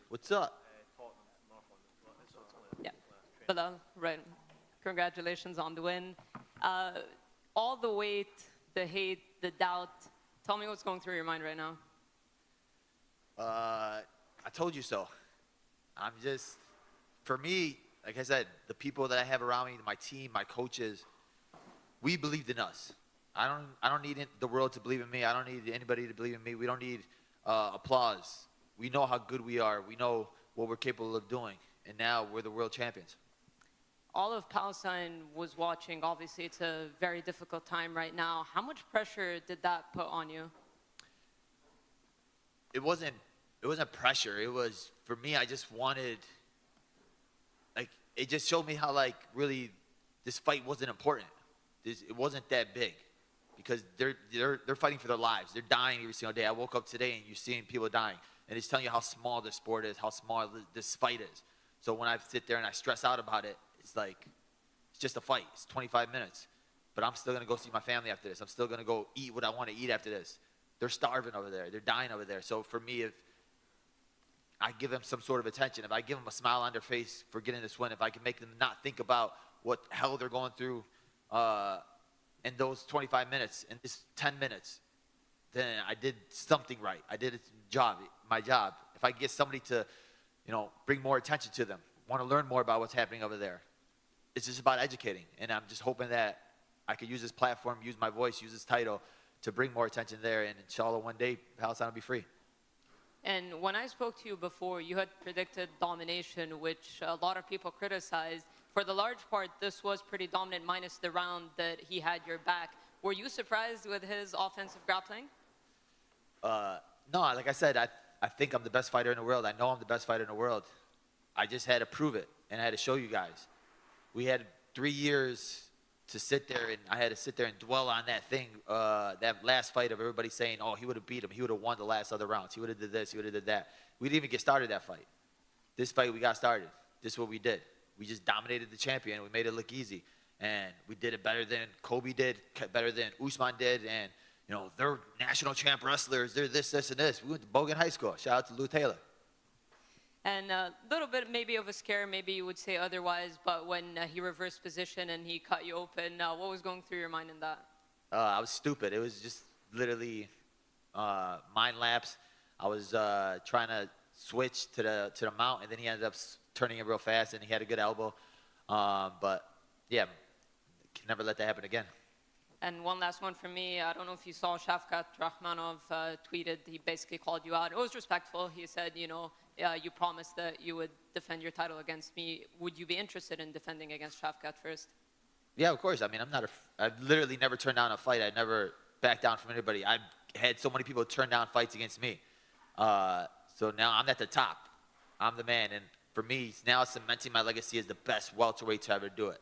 What's up? Yeah, Belal, right. Congratulations on the win. All the weight, the hate, the doubt. Tell me what's going through your mind right now. I told you so. I'm just, for me, like I said, the people that I have around me, my team, my coaches, we believed in us. I don't need the world to believe in me. I don't need anybody to believe in me. We don't need applause. We know how good we are. We know what we're capable of doing. And now we're the world champions. All of Palestine was watching. Obviously, it's a very difficult time right now. How much pressure did that put on you? It wasn't pressure. It was, for me, I just wanted, like, it just showed me how, like, really this fight wasn't important. It wasn't that big because they're fighting for their lives. They're dying every single day. I woke up today and you're seeing people dying. And it's telling you how small this sport is, how small this fight is. So when I sit there and I stress out about it, it's like, it's just a fight. It's 25 minutes. But I'm still going to go see my family after this. I'm still going to go eat what I want to eat after this. They're starving over there. They're dying over there. So for me, if I give them some sort of attention, if I give them a smile on their face for getting this win, if I can make them not think about what hell they're going through in those 25 minutes, in this 10 minutes, then I did something right. I did my job. If I get somebody to, bring more attention to them, want to learn more about what's happening over there, it's just about educating. And I'm just hoping that I could use this platform, use my voice, use this title to bring more attention there. And inshallah, one day, Palestine will be free. And when I spoke to you before, you had predicted domination, which a lot of people criticized. For the large part, this was pretty dominant, minus the round that he had your back. Were you surprised with his offensive grappling? No, like I said, I think I'm the best fighter in the world. I know I'm the best fighter in the world. I just had to prove it, and I had to show you guys. We had 3 years to sit there, and I had to sit there and dwell on that thing, that last fight of everybody saying, oh, he would have beat him. He would have won the last other rounds. He would have did this. He would have did that. We didn't even get started that fight. This fight, we got started. This is what we did. We just dominated the champion. We made it look easy. And we did it better than Kobe did, better than Usman did. And, they're national champ wrestlers. They're this, and this. We went to Bogan High School. Shout out to Lou Taylor. And a little bit maybe of a scare, maybe you would say otherwise, but when he reversed position and he cut you open, what was going through your mind in that? I was stupid. It was just literally mind lapse. I was trying to switch to the mount, and then he ended up turning it real fast, and he had a good elbow. But, yeah, can never let that happen again. And one last one from me. I don't know if you saw Shavkat Rakhmonov tweeted. He basically called you out. It was respectful. He said, you promised that you would defend your title against me. Would you be interested in defending against Shavkat first? Yeah, of course. I mean, I've literally never turned down a fight. I never backed down from anybody. I've had so many people turn down fights against me. So now I'm at the top. I'm the man. And for me, now cementing my legacy as the best welterweight to ever do it.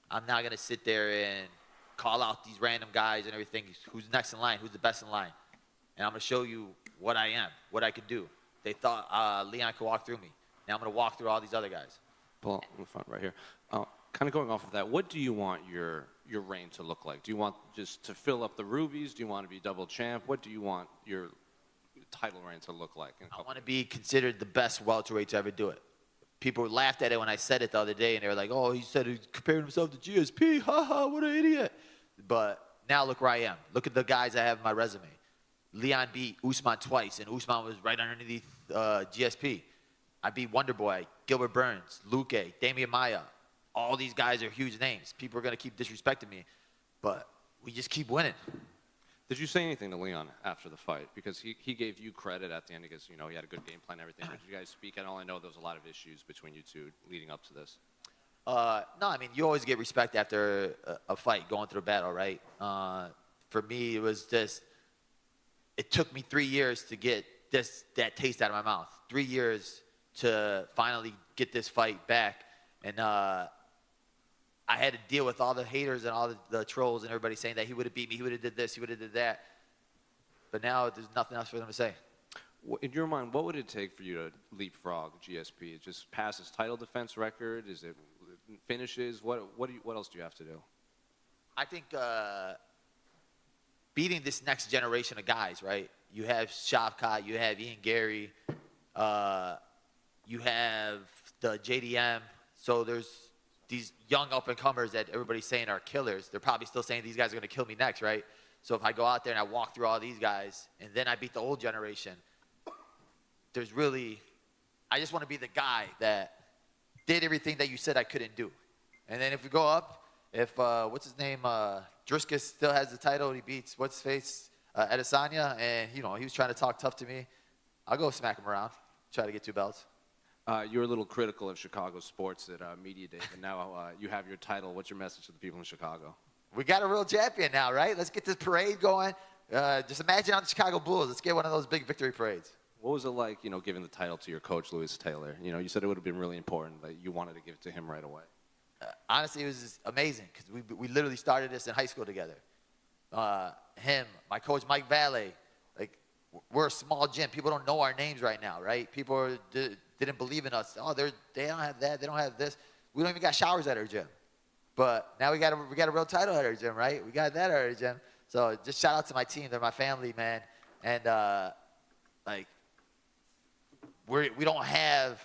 I'm not going to sit there and call out these random guys and everything. Who's next in line? Who's the best in line? And I'm going to show you what I am, what I can do. They thought Leon could walk through me. Now I'm going to walk through all these other guys. Paul, in the front right here. Kind of going off of that, what do you want your reign to look like? Do you want just to fill up the rubies? Do you want to be double champ? What do you want your title reign to look like? I want to be considered the best welterweight to ever do it. People laughed at it when I said it the other day, and they were like, oh, he said he compared himself to GSP. Ha ha, what an idiot. But now look where I am. Look at the guys I have in my resume. Leon beat Usman twice, and Usman was right underneath GSP. I beat Wonderboy, Gilbert Burns, Luque, Damian Maia. All these guys are huge names. People are going to keep disrespecting me, but we just keep winning. Did you say anything to Leon after the fight? Because he gave you credit at the end because, he had a good game plan and everything. But did you guys speak at all? I know there was a lot of issues between you two leading up to this. No, I mean, you always get respect after a fight, going through a battle, right? For me, it was just, it took me 3 years to get that taste out of my mouth. 3 years to finally get this fight back. And I had to deal with all the haters and all the trolls and everybody saying that he would have beat me, he would have did this, he would have did that. But now there's nothing else for them to say. In your mind, what would it take for you to leapfrog GSP? Just pass his title defense record? Is it finishes? What else do you have to do? I think beating this next generation of guys, right? You have Shavkat, you have Ian Gary, you have the JDM. So there's these young up-and-comers that everybody's saying are killers. They're probably still saying these guys are going to kill me next, right? So if I go out there and I walk through all these guys and then I beat the old generation, there's really, I just want to be the guy that did everything that you said I couldn't do. And then if we go up, if, what's his name, Driscus still has the title and he beats, what's his face, Adesanya, and, you know, he was trying to talk tough to me, I'll go smack him around, try to get 2 belts. You were a little critical of Chicago sports at Media Day, but now you have your title. What's your message to the people in Chicago? We got a real champion now, right? Let's get this parade going. Just imagine on the Chicago Bulls. Let's get one of those big victory parades. What was it like, you know, giving the title to your coach, Lewis Taylor? You know, you said it would have been really important, but you wanted to give it to him right away. Honestly, it was amazing because we literally started this in high school together. Him, my coach, Mike Valle, like, we're a small gym. People don't know our names right now, right? People didn't believe in us. Oh, they don't have that. They don't have this. We don't even got showers at our gym. But now we got a real title at our gym, right? We got that at our gym. So just shout out to my team. They're my family, man. And, like, we don't have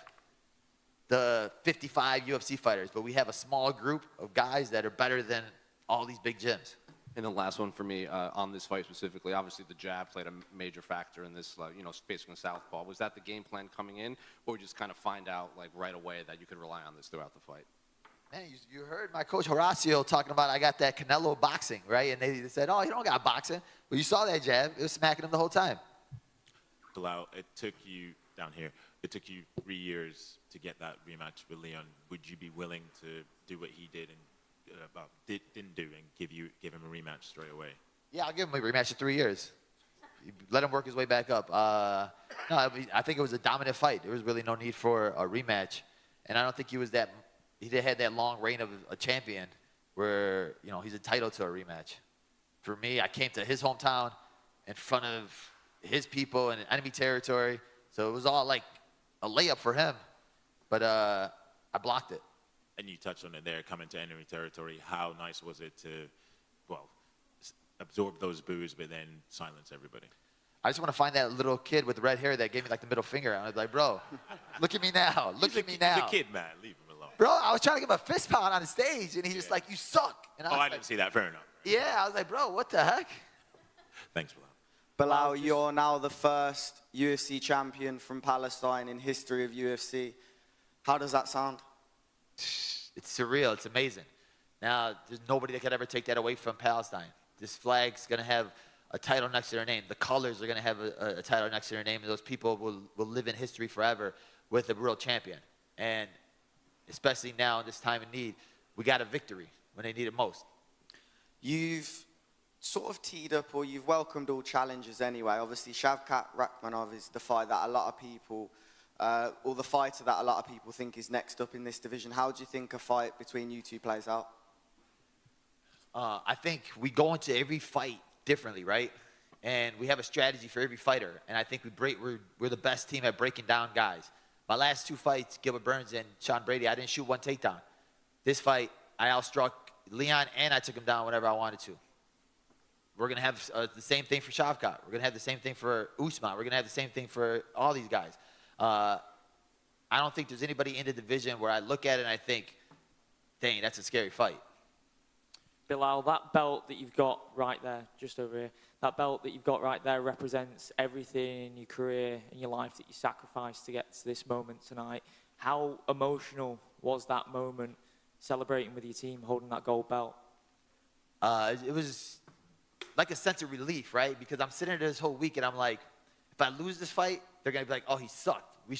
the 55 UFC fighters, but we have a small group of guys that are better than all these big gyms. And the last one for me on this fight specifically, obviously the jab played a major factor in this, you know, facing a southpaw. Was that the game plan coming in, or just kind of find out like right away that you could rely on this throughout the fight? Man, you heard my coach Horacio talking about I got that Canelo boxing, right? And they said, oh, you don't got boxing. Well, you saw that jab. It was smacking him the whole time. Belal, it took you down here. It took you 3 years to get that rematch with Leon. Would you be willing to do what he did and didn't do and give him a rematch straight away? Yeah, I'll give him a rematch in 3 years. Let him work his way back up. No, I think it was a dominant fight. There was really no need for a rematch, and I don't think he had that long reign of a champion where, you know, he's entitled to a rematch. For me, I came to his hometown in front of his people in enemy territory, so it was all like a layup for him, but I blocked it. And you touched on it there, coming to enemy territory. How nice was it to, well, absorb those boos, but then silence everybody? I just want to find that little kid with the red hair that gave me like the middle finger. I was like, bro, look at me now. Look at me now. He's a kid, man. Leave him alone. Bro, I was trying to give him a fist pound on the stage, and he's just like, you suck. And I didn't see that. Fair enough. Yeah, I was like, bro, what the heck? Thanks, Belal. Belal, you're now the first UFC champion from Palestine in history of UFC. How does that sound? It's surreal. It's amazing. Now, there's nobody that could ever take that away from Palestine. This flag's going to have a title next to their name. The colors are going to have a title next to their name, and those people will live in history forever with a real champion. And especially now in this time of need, we got a victory when they need it most. You've sort of teed up, or you've welcomed all challenges anyway. Obviously, Shavkat Rakhmonov is the fight that a lot of people, or the fighter that a lot of people think is next up in this division. How do you think a fight between you two plays out? I think we go into every fight differently, right? And we have a strategy for every fighter. And I think we're the best team at breaking down guys. My last 2 fights, Gilbert Burns and Sean Brady, I didn't shoot 1 takedown. This fight, I outstruck Leon, and I took him down whenever I wanted to. We're going to have the same thing for Shavkat. We're going to have the same thing for Usman. We're going to have the same thing for all these guys. I don't think there's anybody in the division where I look at it and I think, dang, that's a scary fight. Belal, that belt that you've got right there, just over here, that belt that you've got right there represents everything in your career and your life that you sacrificed to get to this moment tonight. How emotional was that moment, celebrating with your team, holding that gold belt? It was like a sense of relief, right? Because I'm sitting there this whole week and I'm like, if I lose this fight, they're going to be like, oh, he sucked. They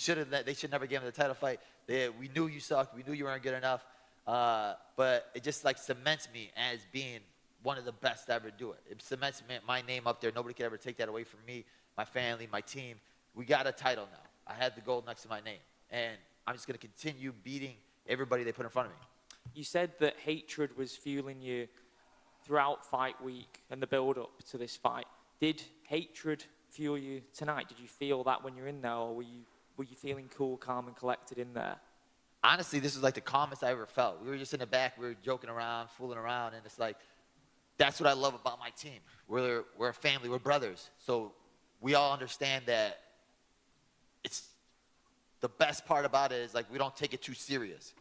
should never give him the title fight. We knew you sucked. We knew you weren't good enough. But it just like cements me as being one of the best to ever do it. It cements my name up there. Nobody can ever take that away from me, my family, my team. We got a title now. I had the gold next to my name. And I'm just going to continue beating everybody they put in front of me. You said that hatred was fueling you throughout fight week and the build-up to this fight. Did hatred fuel you tonight? Did you feel that when you're in there, or were you feeling cool, calm, and collected in there? Honestly, this was like the calmest I ever felt. We were just in the back. We were joking around, fooling around, and it's like that's what I love about my team. We're a family, we're brothers. So we all understand that it's the best part about it is like we don't take it too serious.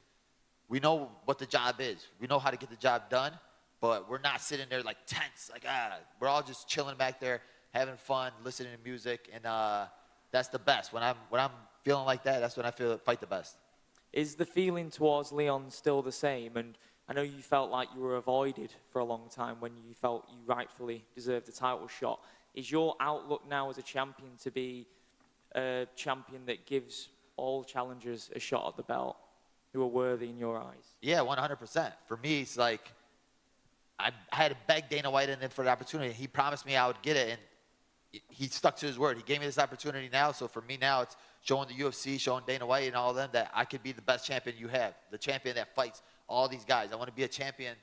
We know what the job is. We know how to get the job done, but we're not sitting there like tense, like we're all just chilling back there, having fun, listening to music, and that's the best. When I'm feeling like that, that's when I fight the best. Is the feeling towards Leon still the same? And I know you felt like you were avoided for a long time when you felt you rightfully deserved a title shot. Is your outlook now as a champion to be a champion that gives all challengers a shot at the belt who are worthy in your eyes? Yeah, 100%. For me, it's like I had to beg Dana White in for the opportunity. He promised me I would get it, and he stuck to his word. He gave me this opportunity now, so for me now, it's showing the UFC, showing Dana White and all of them that I could be the best champion you have, the champion that fights all these guys. I want to be a champion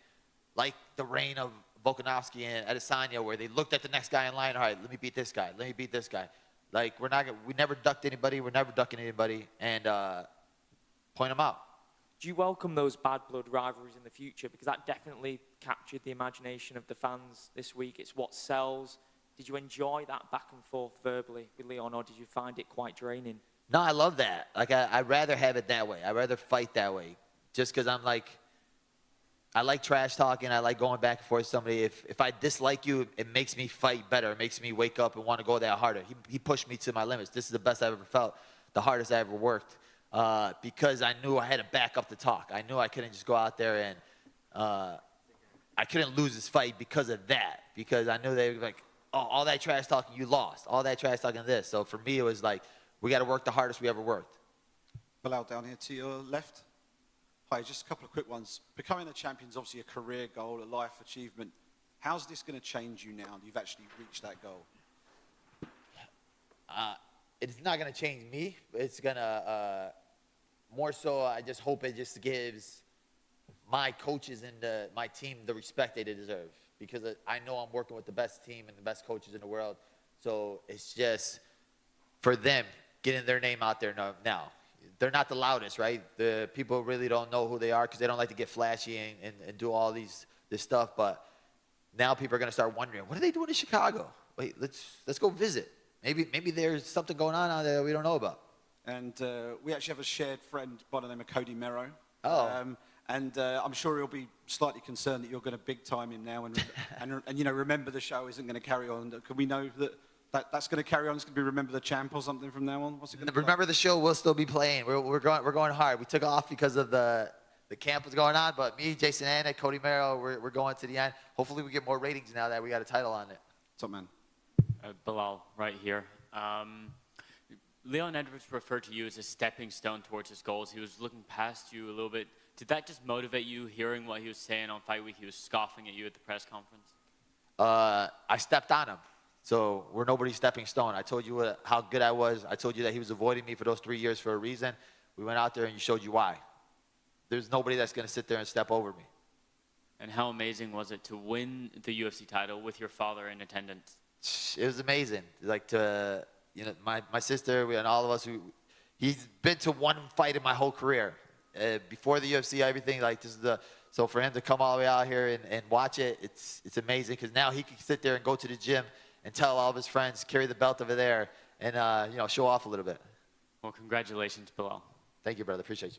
like the reign of Volkanovski and Adesanya, where they looked at the next guy in line. All right, let me beat this guy. Let me beat this guy. Like we never ducked anybody. We're never ducking anybody, and point them out. Do you welcome those bad blood rivalries in the future? Because that definitely captured the imagination of the fans this week. It's what sells. Did you enjoy that back and forth verbally with Leon, or did you find it quite draining? No, I love that. Like I'd rather have it that way. I'd rather fight that way, just because I'm like. I like trash talking. I like going back and forth with somebody. If I dislike you, it makes me fight better. It makes me wake up and want to go that harder. He pushed me to my limits. This is the best I've ever felt, the hardest I ever worked, because I knew I had to back up the talk. I knew I couldn't just go out there and I couldn't lose this fight because of that, because I knew they were like, oh, all that trash talking, you lost. All that trash talking, this. So for me, it was like, we got to work the hardest we ever worked. Belal, down here to your left. Hi, just a couple of quick ones. Becoming a champion is obviously a career goal, a life achievement. How's this going to change you now that you've actually reached that goal? It's not going to change me. It's going to, more so, I just hope it just gives my coaches and my team the respect they deserve. Because I know I'm working with the best team and the best coaches in the world. So it's just for them getting their name out there now. They're not the loudest, right? The people really don't know who they are because they don't like to get flashy and do all this stuff. But now people are going to start wondering, what are they doing in Chicago? Wait, let's go visit. Maybe there's something going on out there that we don't know about. And we actually have a shared friend by the name of Cody Merrow. Oh. And I'm sure he'll be slightly concerned that you're going to big time him now and you know, remember the show isn't going to carry on. Can we know that's going to carry on? It's going to be Remember the Champ or something from now on? What's it going to be? Remember the Show will still be playing. We're going hard. We took off because of the camp was going on, but me, Jason Anna, Cody Merrow, we're going to the end. Hopefully we get more ratings now that we got a title on it. Top man. Belal, right here. Leon Edwards referred to you as a stepping stone towards his goals. He was looking past you a little bit. Did that just motivate you, hearing what he was saying on fight week? He was scoffing at you at the press conference. I stepped on him. So we're nobody's stepping stone. I told you how good I was. I told you that he was avoiding me for those 3 years for a reason. We went out there and you showed you why. There's nobody that's going to sit there and step over me. And how amazing was it to win the UFC title with your father in attendance? It was amazing. Like my sister and all of us he's been to one fight in my whole career. Before the UFC, everything like this is so for him to come all the way out here and watch it, it's amazing because now he can sit there and go to the gym and tell all of his friends, carry the belt over there, and show off a little bit. Well, congratulations, Belal. Thank you, brother. Appreciate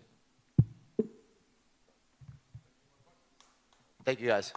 you. Thank you, guys.